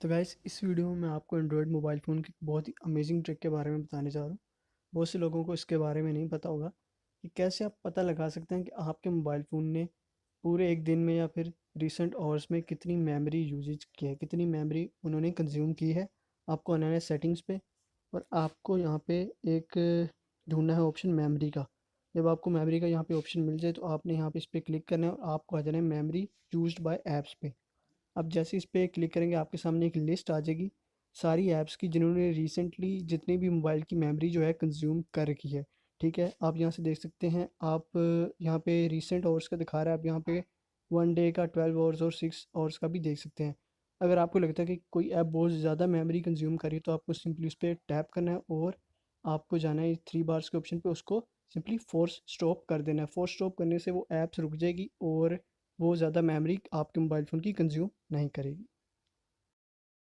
तो गाइस इस वीडियो में मैं आपको एंड्रॉयड मोबाइल फ़ोन की बहुत ही अमेजिंग ट्रिक के बारे में बताने जा रहा हूँ। बहुत से लोगों को इसके बारे में नहीं पता होगा कि कैसे आप पता लगा सकते हैं कि आपके मोबाइल फ़ोन ने पूरे एक दिन में या फिर रिसेंट आवर्स में कितनी मेमोरी यूजेज की है, कितनी मेमोरी उन्होंने कंज्यूम की है। आपको आना है सेटिंग्स पे और आपको यहाँ पे एक ढूंढना है ऑप्शन मेमोरी का। जब आपको मेमोरी का यहाँ पे ऑप्शन मिल जाए तो आपने यहाँ पे इस पर क्लिक करना है और आपको आ जाना है मेमोरी यूज्ड बाय ऐप्स पे। आप जैसे इस पे क्लिक करेंगे आपके सामने एक लिस्ट आ जाएगी सारी ऐप्स की जिन्होंने रिसेंटली जितनी भी मोबाइल की मेमोरी जो है कंज्यूम कर रखी है। ठीक है, आप यहाँ से देख सकते हैं। आप यहाँ पे रिसेंट आवर्स का दिखा रहा है, आप यहाँ पे 1 डे का 12 आवर्स और 6 आवर्स का भी देख सकते हैं। अगर आपको लगता है कि कोई ऐप बहुत ज़्यादा मेमोरी कंज्यूम कर रही है तो आपको सिंपली उस पर टैप करना है और आपको जाना है 3 बार्स के ऑप्शन पे, उसको सिंपली फोर्स स्टॉप कर देना है। फोर्स स्टॉप करने से वो ऐप्स रुक जाएगी और वो ज़्यादा मेमोरी आपके मोबाइल फ़ोन की कंज्यूम नहीं करेगी।